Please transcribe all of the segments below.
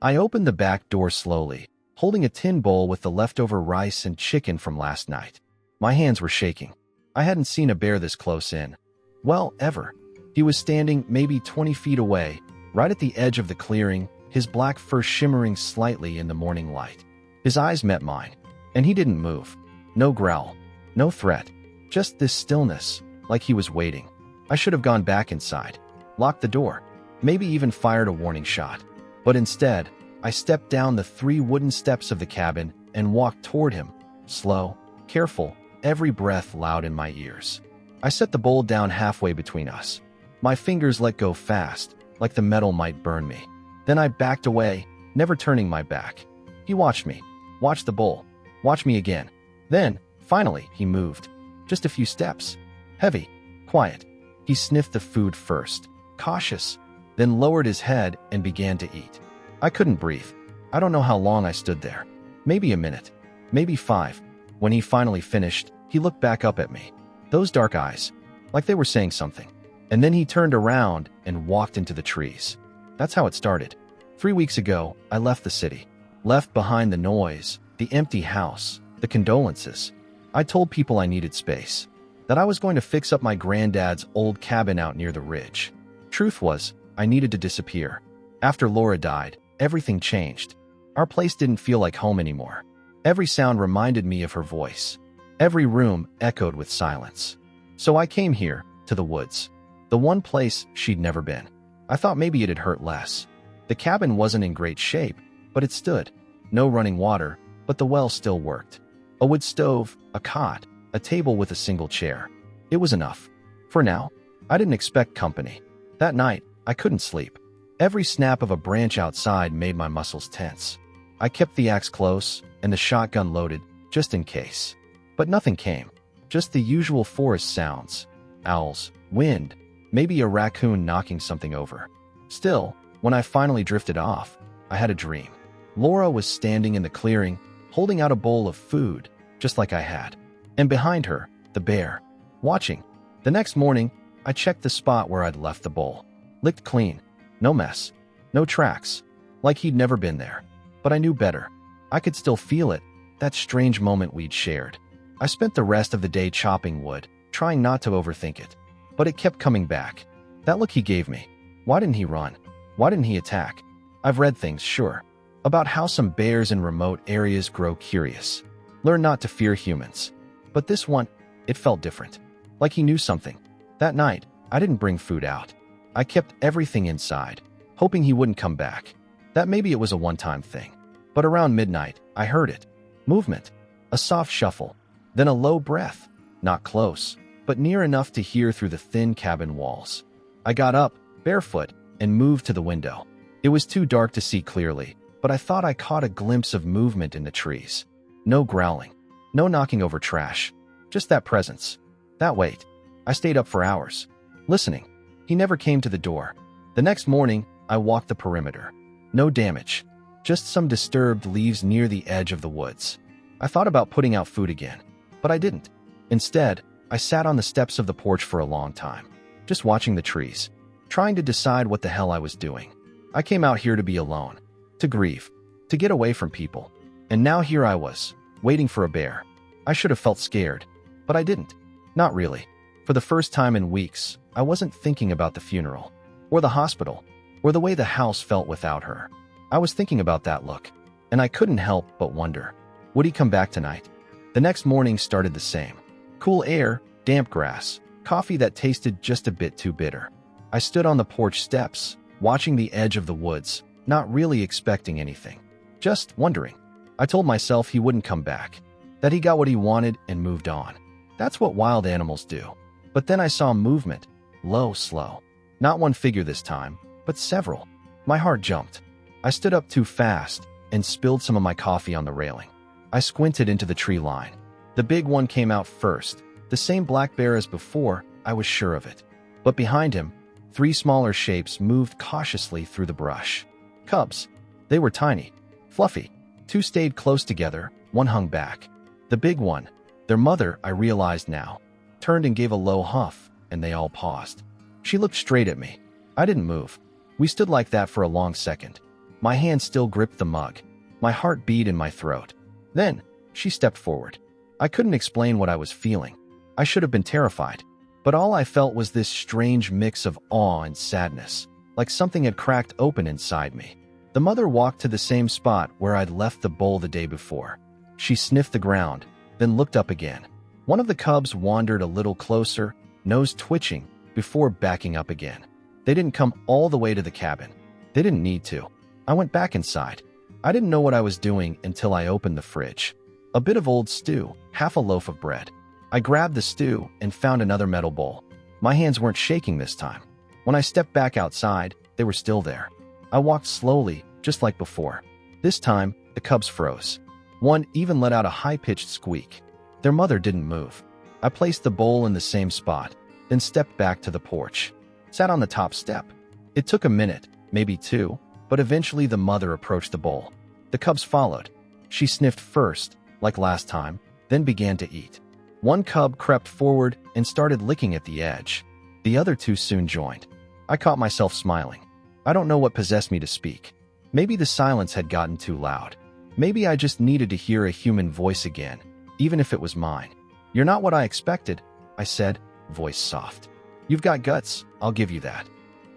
I opened the back door slowly, holding a tin bowl with the leftover rice and chicken from last night. My hands were shaking. I hadn't seen a bear this close in. Well, ever. He was standing maybe 20 feet away, right at the edge of the clearing, his black fur shimmering slightly in the morning light. His eyes met mine, and he didn't move. No growl, no threat, just this stillness, like he was waiting. I should have gone back inside, locked the door, maybe even fired a warning shot. But instead, I stepped down the 3 wooden steps of the cabin and walked toward him, slow, careful, every breath loud in my ears. I set the bowl down halfway between us. My fingers let go fast, like the metal might burn me. Then I backed away, never turning my back. He watched me, watched the bowl, watched me again. Then, finally, he moved. Just a few steps. Heavy, quiet. He sniffed the food first, cautious, then lowered his head and began to eat. I couldn't breathe. I don't know how long I stood there. Maybe a minute, maybe 5. When he finally finished, he looked back up at me. Those dark eyes, like they were saying something. And then he turned around and walked into the trees. That's how it started. 3 weeks ago, I left the city. Left behind the noise, the empty house, the condolences. I told people I needed space. That I was going to fix up my granddad's old cabin out near the ridge. Truth was, I needed to disappear. After Laura died, everything changed. Our place didn't feel like home anymore. Every sound reminded me of her voice. Every room echoed with silence. So I came here, to the woods. The one place she'd never been. I thought maybe it'd hurt less. The cabin wasn't in great shape, but it stood. No running water, but the well still worked. A wood stove, a cot, a table with a single chair. It was enough. For now, I didn't expect company. That night, I couldn't sleep. Every snap of a branch outside made my muscles tense. I kept the axe close and the shotgun loaded, just in case. But nothing came. Just the usual forest sounds. Owls, wind, maybe a raccoon knocking something over. Still, when I finally drifted off, I had a dream. Laura was standing in the clearing, holding out a bowl of food, just like I had. And behind her, the bear, watching. The next morning, I checked the spot where I'd left the bowl. Licked clean. No mess. No tracks. Like he'd never been there. But I knew better. I could still feel it, that strange moment we'd shared. I spent the rest of the day chopping wood, trying not to overthink it. But it kept coming back. That look he gave me. Why didn't he run? Why didn't he attack? I've read things, sure, about how some bears in remote areas grow curious. Learn not to fear humans. But this one, it felt different. Like he knew something. That night, I didn't bring food out. I kept everything inside, hoping he wouldn't come back. That maybe it was a one-time thing. But around midnight, I heard it. Movement. A soft shuffle. Then a low breath. Not close, but near enough to hear through the thin cabin walls. I got up, barefoot, and moved to the window. It was too dark to see clearly, but I thought I caught a glimpse of movement in the trees. No growling. No knocking over trash. Just that presence. That wait. I stayed up for hours, listening. He never came to the door. The next morning, I walked the perimeter. No damage. Just some disturbed leaves near the edge of the woods. I thought about putting out food again, but I didn't. Instead, I sat on the steps of the porch for a long time, just watching the trees, trying to decide what the hell I was doing. I came out here to be alone, to grieve, to get away from people. And now here I was, waiting for a bear. I should have felt scared, but I didn't. Not really. For the first time in weeks, I wasn't thinking about the funeral, or the hospital, or the way the house felt without her. I was thinking about that look, and I couldn't help but wonder, would he come back tonight? The next morning started the same. Cool air, damp grass, coffee that tasted just a bit too bitter. I stood on the porch steps, watching the edge of the woods, not really expecting anything. Just wondering. I told myself he wouldn't come back, that he got what he wanted and moved on. That's what wild animals do. But then I saw movement, low, slow. Not one figure this time, but several. My heart jumped. I stood up too fast and spilled some of my coffee on the railing. I squinted into the tree line. The big one came out first, the same black bear as before, I was sure of it. But behind him, 3 smaller shapes moved cautiously through the brush. Cubs. They were tiny, fluffy. 2 stayed close together, 1 hung back. The big one, their mother, I realized now, turned and gave a low huff, and they all paused. She looked straight at me. I didn't move. We stood like that for a long second. My hand still gripped the mug. My heart beat in my throat. Then, she stepped forward. I couldn't explain what I was feeling. I should have been terrified. But all I felt was this strange mix of awe and sadness, like something had cracked open inside me. The mother walked to the same spot where I'd left the bowl the day before. She sniffed the ground, then looked up again. One of the cubs wandered a little closer, nose twitching, before backing up again. They didn't come all the way to the cabin. They didn't need to. I went back inside. I didn't know what I was doing until I opened the fridge. A bit of old stew, half a loaf of bread. I grabbed the stew and found another metal bowl. My hands weren't shaking this time. When I stepped back outside, they were still there. I walked slowly, just like before. This time, the cubs froze. One even let out a high-pitched squeak. Their mother didn't move. I placed the bowl in the same spot, then stepped back to the porch. Sat on the top step. It took a minute, maybe two, but eventually the mother approached the bowl. The cubs followed. She sniffed first, like last time, then began to eat. One cub crept forward and started licking at the edge. The other two soon joined. I caught myself smiling. I don't know what possessed me to speak. Maybe the silence had gotten too loud. Maybe I just needed to hear a human voice again, even if it was mine. "You're not what I expected," I said, voice soft. "You've got guts, I'll give you that."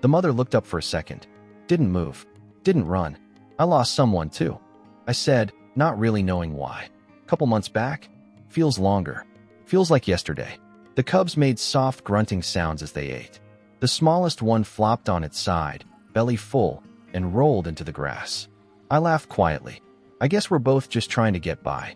The mother looked up for a second. Didn't move. Didn't run. "I lost someone too," I said, not really knowing why. "Couple months back? Feels longer. Feels like yesterday." The cubs made soft grunting sounds as they ate. The smallest one flopped on its side, belly full, and rolled into the grass. I laughed quietly. I guess we're both just trying to get by.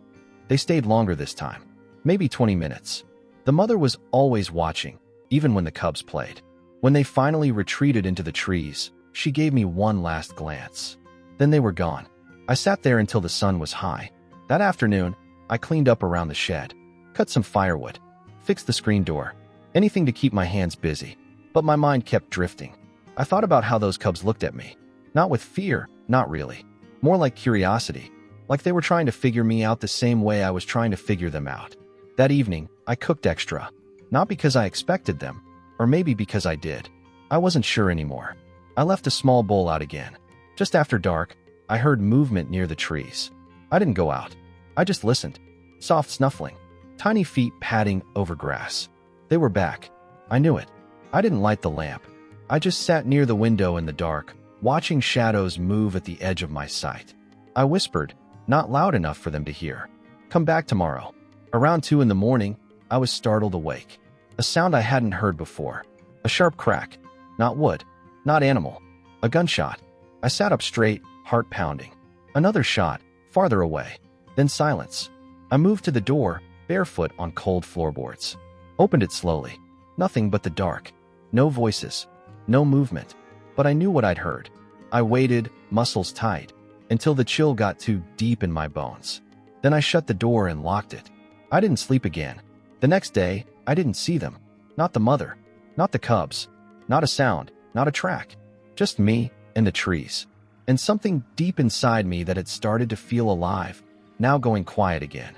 They stayed longer this time. Maybe 20 minutes. The mother was always watching, even when the cubs played. When they finally retreated into the trees, she gave me one last glance. Then they were gone. I sat there until the sun was high. That afternoon, I cleaned up around the shed, cut some firewood, fixed the screen door, anything to keep my hands busy. But my mind kept drifting. I thought about how those cubs looked at me. Not with fear, not really. More like curiosity, like they were trying to figure me out the same way I was trying to figure them out. That evening, I cooked extra. Not because I expected them, or maybe because I did. I wasn't sure anymore. I left a small bowl out again. Just after dark, I heard movement near the trees. I didn't go out. I just listened. Soft snuffling. Tiny feet padding over grass. They were back. I knew it. I didn't light the lamp. I just sat near the window in the dark, watching shadows move at the edge of my sight. I whispered, not loud enough for them to hear, "Come back tomorrow." Around 2 in the morning, I was startled awake. A sound I hadn't heard before. A sharp crack. Not wood. Not animal. A gunshot. I sat up straight, heart pounding. Another shot, farther away. Then silence. I moved to the door, barefoot on cold floorboards. Opened it slowly. Nothing but the dark. No voices. No movement. But I knew what I'd heard. I waited, muscles tight, until the chill got too deep in my bones. Then I shut the door and locked it. I didn't sleep again. The next day, I didn't see them. Not the mother. Not the cubs. Not a sound. Not a track. Just me and the trees. And something deep inside me that had started to feel alive, now going quiet again.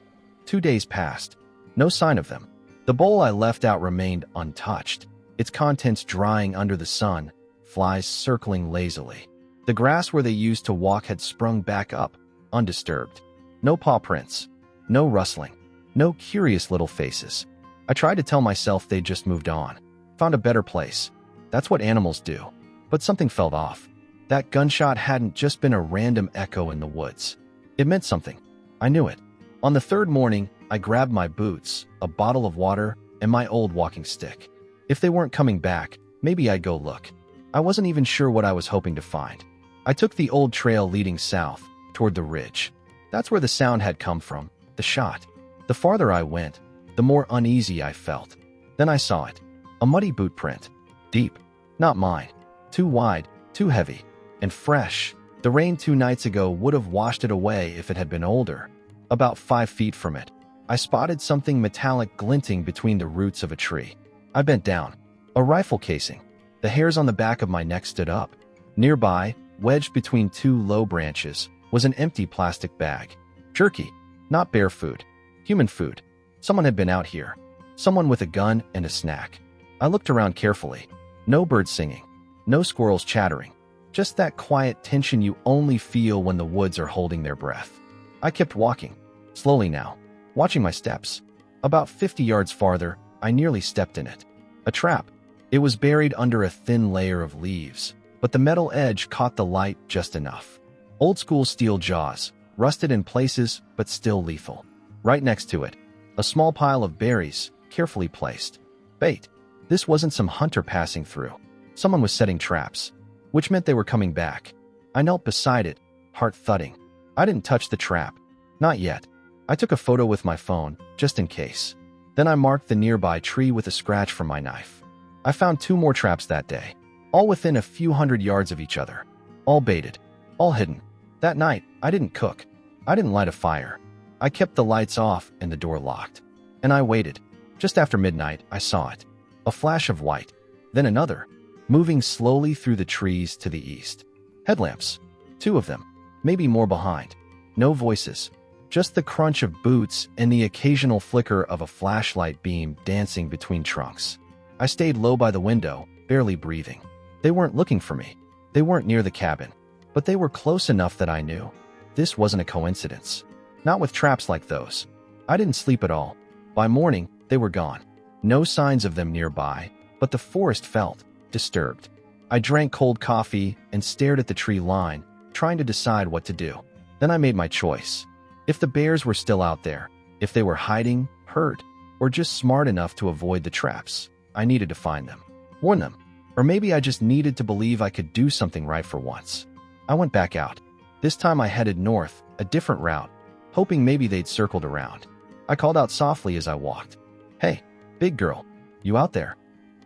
2 days passed. No sign of them. The bowl I left out remained untouched, its contents drying under the sun, flies circling lazily. The grass where they used to walk had sprung back up, undisturbed. No paw prints. No rustling. No curious little faces. I tried to tell myself they'd just moved on. Found a better place. That's what animals do. But something felt off. That gunshot hadn't just been a random echo in the woods. It meant something. I knew it. On the third morning, I grabbed my boots, a bottle of water, and my old walking stick. If they weren't coming back, maybe I'd go look. I wasn't even sure what I was hoping to find. I took the old trail leading south, toward the ridge. That's where the sound had come from, the shot. The farther I went, the more uneasy I felt. Then I saw it. A muddy boot print. Deep. Not mine. Too wide, too heavy, and fresh. The rain 2 nights ago would have washed it away if it had been older. About 5 feet from it, I spotted something metallic glinting between the roots of a tree. I bent down. A rifle casing. The hairs on the back of my neck stood up. Nearby, wedged between 2 low branches, was an empty plastic bag. Jerky. Not bear food. Human food. Someone had been out here. Someone with a gun and a snack. I looked around carefully. No birds singing. No squirrels chattering. Just that quiet tension you only feel when the woods are holding their breath. I kept walking, slowly now, watching my steps. About 50 yards farther, I nearly stepped in it. A trap. It was buried under a thin layer of leaves, but the metal edge caught the light just enough. Old-school steel jaws, rusted in places but still lethal. Right next to it, a small pile of berries, carefully placed. Bait. This wasn't some hunter passing through. Someone was setting traps, which meant they were coming back. I knelt beside it, heart thudding. I didn't touch the trap. Not yet. I took a photo with my phone, just in case. Then I marked the nearby tree with a scratch from my knife. I found 2 more traps that day, all within a few hundred yards of each other. All baited, all hidden. That night, I didn't cook. I didn't light a fire. I kept the lights off and the door locked. And I waited. Just after midnight, I saw it. A flash of white. Then another, moving slowly through the trees to the east. Headlamps. 2 of them. Maybe more behind. No voices. Just the crunch of boots and the occasional flicker of a flashlight beam dancing between trunks. I stayed low by the window, barely breathing. They weren't looking for me. They weren't near the cabin. But they were close enough that I knew. This wasn't a coincidence. Not with traps like those. I didn't sleep at all. By morning, they were gone. No signs of them nearby, but the forest felt disturbed. I drank cold coffee and stared at the tree line, trying to decide what to do. Then I made my choice. If the bears were still out there, if they were hiding, hurt, or just smart enough to avoid the traps, I needed to find them. Warn them. Or maybe I just needed to believe I could do something right for once. I went back out. This time I headed north, a different route, hoping maybe they'd circled around. I called out softly as I walked. Hey, big girl, you out there?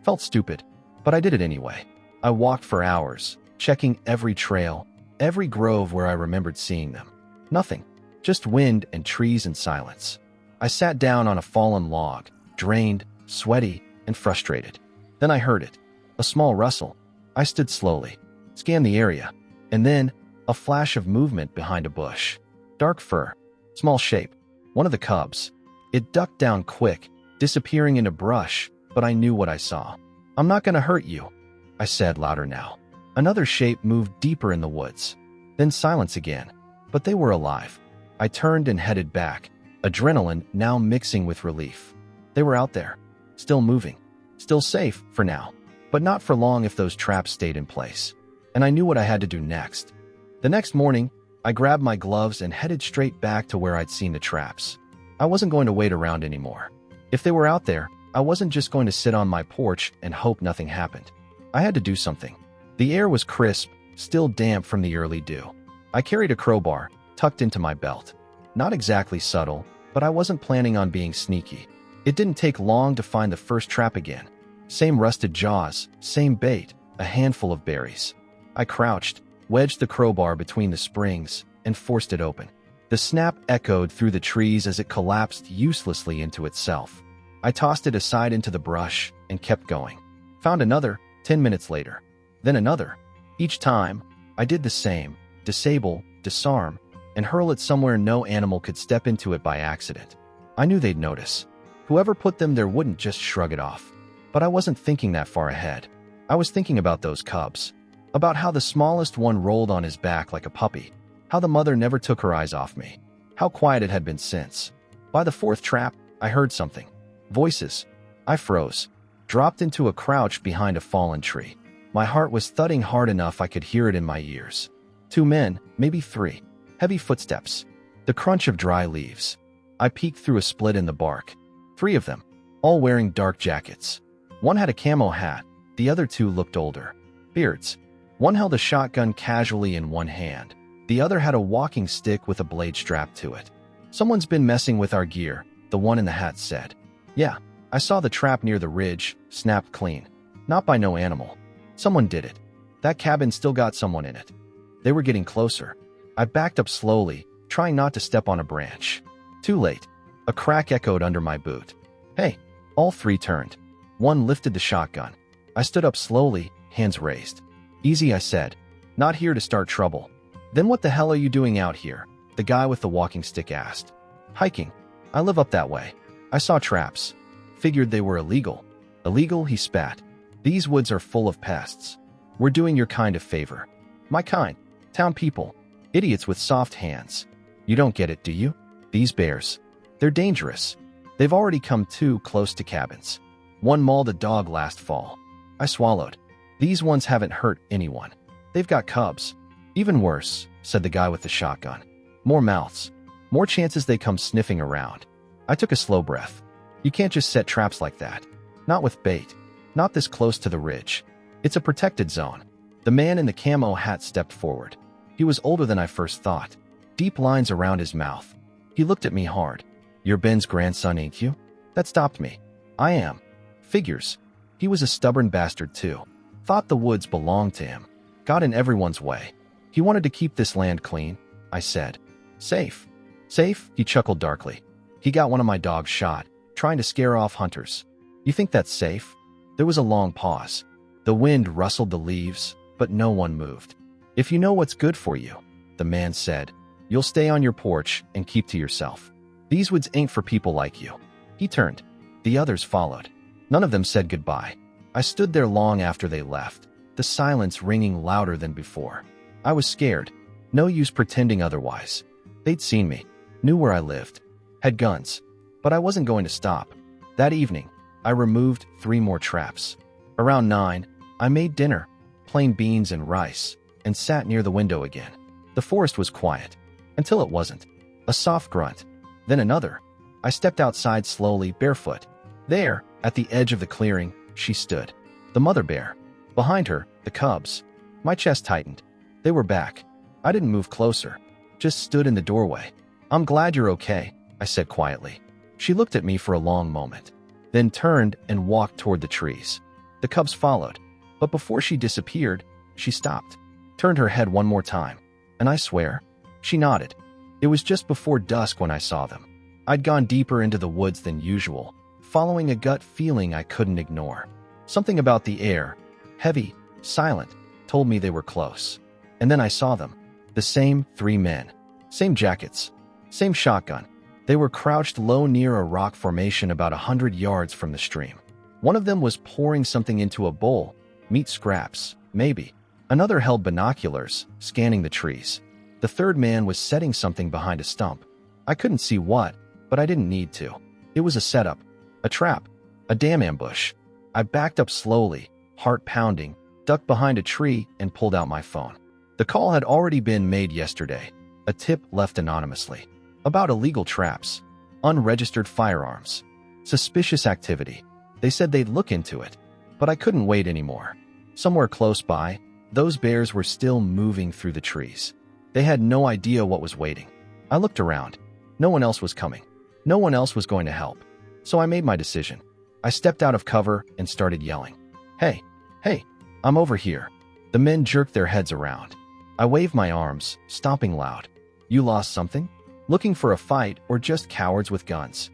Felt stupid, but I did it anyway. I walked for hours, checking every trail, every grove where I remembered seeing them. Nothing, just wind and trees and silence. I sat down on a fallen log, drained, sweaty, and frustrated. Then I heard it, a small rustle. I stood slowly, scanned the area, and then a flash of movement behind a bush. Dark fur, small shape, one of the cubs. It ducked down quick, disappearing into brush, but I knew what I saw. I'm not gonna hurt you, I said louder now. Another shape moved deeper in the woods. Then silence again, but they were alive. I turned and headed back, adrenaline now mixing with relief. They were out there, still moving, still safe for now, but not for long if those traps stayed in place. And I knew what I had to do next. The next morning, I grabbed my gloves and headed straight back to where I'd seen the traps. I wasn't going to wait around anymore. If they were out there, I wasn't just going to sit on my porch and hope nothing happened. I had to do something. The air was crisp, still damp from the early dew. I carried a crowbar, tucked into my belt. Not exactly subtle, but I wasn't planning on being sneaky. It didn't take long to find the first trap again. Same rusted jaws, same bait, a handful of berries. I crouched, wedged the crowbar between the springs, and forced it open. The snap echoed through the trees as it collapsed uselessly into itself. I tossed it aside into the brush and kept going. Found another 10 minutes later. Then another. Each time, I did the same. Disable, disarm, and hurl it somewhere no animal could step into it by accident. I knew they'd notice. Whoever put them there wouldn't just shrug it off. But I wasn't thinking that far ahead. I was thinking about those cubs. About how the smallest one rolled on his back like a puppy. How the mother never took her eyes off me. How quiet it had been since. By the 4th trap, I heard something. Voices. I froze. Dropped into a crouch behind a fallen tree. My heart was thudding hard enough I could hear it in my ears. 2 men, maybe 3. Heavy footsteps. The crunch of dry leaves. I peeked through a split in the bark. 3 of them, all wearing dark jackets. One had a camo hat. The other 2 looked older. Beards. One held a shotgun casually in one hand. The other had a walking stick with a blade strapped to it. Someone's been messing with our gear, the one in the hat said. Yeah, I saw the trap near the ridge, snapped clean. Not by no animal. Someone did it. That cabin still got someone in it. They were getting closer. I backed up slowly, trying not to step on a branch. Too late. A crack echoed under my boot. Hey, all 3 turned. One lifted the shotgun. I stood up slowly, hands raised. Easy, I said. Not here to start trouble. Then what the hell are you doing out here? The guy with the walking stick asked. Hiking. I live up that way. I saw traps. Figured they were illegal. Illegal, he spat. These woods are full of pests. We're doing your kind a favor. My kind. Town people. Idiots with soft hands. You don't get it, do you? These bears. They're dangerous. They've already come too close to cabins. One mauled a dog last fall. I swallowed. These ones haven't hurt anyone. They've got cubs. Even worse, said the guy with the shotgun. More mouths. More chances they come sniffing around. I took a slow breath. You can't just set traps like that. Not with bait. Not this close to the ridge. It's a protected zone. The man in the camo hat stepped forward. He was older than I first thought. Deep lines around his mouth. He looked at me hard. You're Ben's grandson, ain't you? That stopped me. I am. Figures. He was a stubborn bastard too. Thought the woods belonged to him. Got in everyone's way. He wanted to keep this land clean, I said. Safe. Safe? He chuckled darkly. He got one of my dogs shot, trying to scare off hunters. You think that's safe? There was a long pause. The wind rustled the leaves, but no one moved. If you know what's good for you, the man said, you'll stay on your porch and keep to yourself. These woods ain't for people like you. He turned. The others followed. None of them said goodbye. I stood there long after they left, the silence ringing louder than before. I was scared. No use pretending otherwise. They'd seen me, knew where I lived, had guns. But I wasn't going to stop. That evening, I removed 3 more traps. Around 9, I made dinner, plain beans and rice, and sat near the window again. The forest was quiet, until it wasn't. A soft grunt, then another. I stepped outside slowly, barefoot. There, at the edge of the clearing, she stood. The mother bear. Behind her, the cubs. My chest tightened. They were back. I didn't move closer, just stood in the doorway. I'm glad you're okay, I said quietly. She looked at me for a long moment, then turned and walked toward the trees. The cubs followed, but before she disappeared, she stopped, turned her head one more time, and I swear, she nodded. It was just before dusk when I saw them. I'd gone deeper into the woods than usual, following a gut feeling I couldn't ignore. Something about the air, heavy, silent, told me they were close. And then I saw them. The same 3 men. Same jackets. Same shotgun. They were crouched low near a rock formation about 100 yards from the stream. One of them was pouring something into a bowl. Meat scraps, maybe. Another held binoculars, scanning the trees. The third man was setting something behind a stump. I couldn't see what, but I didn't need to. It was a setup. A trap. A damn ambush. I backed up slowly, heart pounding, ducked behind a tree, and pulled out my phone. The call had already been made yesterday. A tip left anonymously. About illegal traps. Unregistered firearms. Suspicious activity. They said they'd look into it. But I couldn't wait anymore. Somewhere close by, those bears were still moving through the trees. They had no idea what was waiting. I looked around. No one else was coming. No one else was going to help. So I made my decision. I stepped out of cover and started yelling. Hey, hey, I'm over here. The men jerked their heads around. I waved my arms, stomping loud. You lost something? Looking for a fight or just cowards with guns?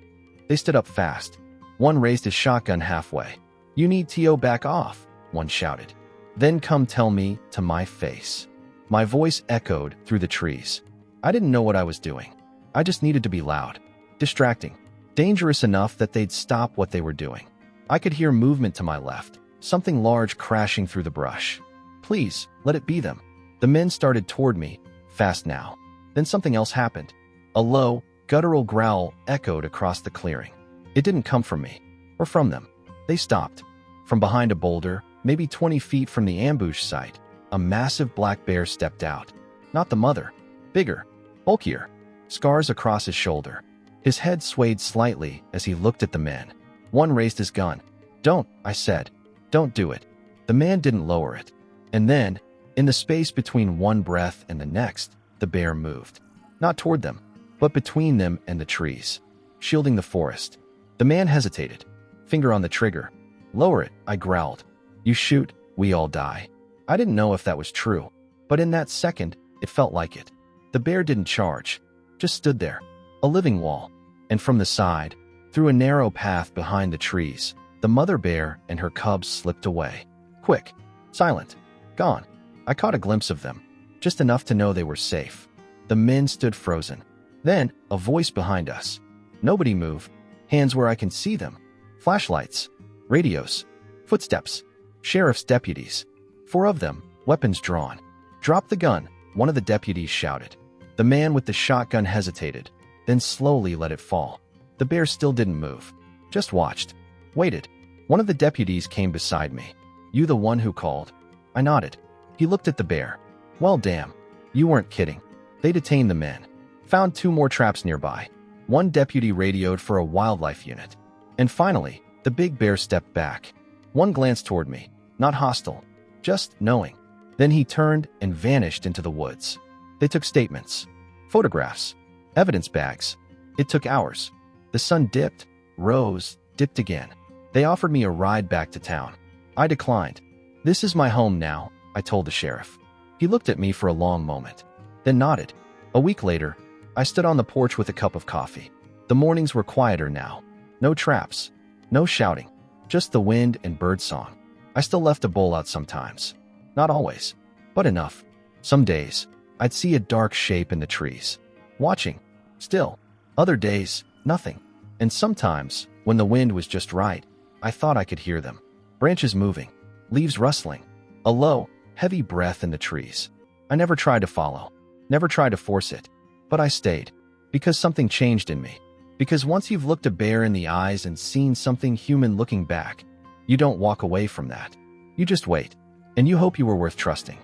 They stood up fast. One raised his shotgun halfway. You need to back off, one shouted. Then come tell me to my face. My voice echoed through the trees. I didn't know what I was doing. I just needed to be loud, distracting, dangerous enough that they'd stop what they were doing. I could hear movement to my left, something large crashing through the brush. Please, let it be them. The men started toward me, fast now. Then something else happened. A low, guttural growl echoed across the clearing. It didn't come from me, or from them. They stopped. From behind a boulder, maybe 20 feet from the ambush site, a massive black bear stepped out. Not the mother. Bigger, bulkier, scars across his shoulder. His head swayed slightly as he looked at the men. One raised his gun. Don't, I said. Don't do it. The man didn't lower it. And then, in the space between one breath and the next, the bear moved. Not toward them, but between them and the trees, shielding the forest. The man hesitated, finger on the trigger. Lower it, I growled. You shoot, we all die. I didn't know if that was true, but in that second, it felt like it. The bear didn't charge, just stood there, a living wall. And from the side, through a narrow path behind the trees, the mother bear and her cubs slipped away. Quick, silent, gone. I caught a glimpse of them, just enough to know they were safe. The men stood frozen. Then, a voice behind us. Nobody move. Hands where I can see them. Flashlights. Radios. Footsteps. Sheriff's deputies. 4 of them, weapons drawn. "Drop the gun," one of the deputies shouted. The man with the shotgun hesitated, then slowly let it fall. The bear still didn't move, just watched, waited. One of the deputies came beside me. "You the one who called?" I nodded. He looked at the bear. "Well, damn. You weren't kidding." They detained the men. Found 2 more traps nearby. One deputy radioed for a wildlife unit. And finally, the big bear stepped back. One glance toward me, not hostile, just knowing. Then he turned and vanished into the woods. They took statements, photographs, evidence bags. It took hours. The sun dipped, rose, dipped again. They offered me a ride back to town. I declined. "This is my home now," I told the sheriff. He looked at me for a long moment, then nodded. A week later, I stood on the porch with a cup of coffee. The mornings were quieter now. No traps, no shouting, just the wind and birdsong. I still left a bowl out sometimes. Not always, but enough. Some days, I'd see a dark shape in the trees, watching, still. Other days, nothing. And sometimes, when the wind was just right, I thought I could hear them. Branches moving, leaves rustling, a low, heavy breath in the trees. I never tried to follow, never tried to force it, but I stayed, because something changed in me. Because once you've looked a bear in the eyes and seen something human looking back, you don't walk away from that. You just wait, and you hope you were worth trusting.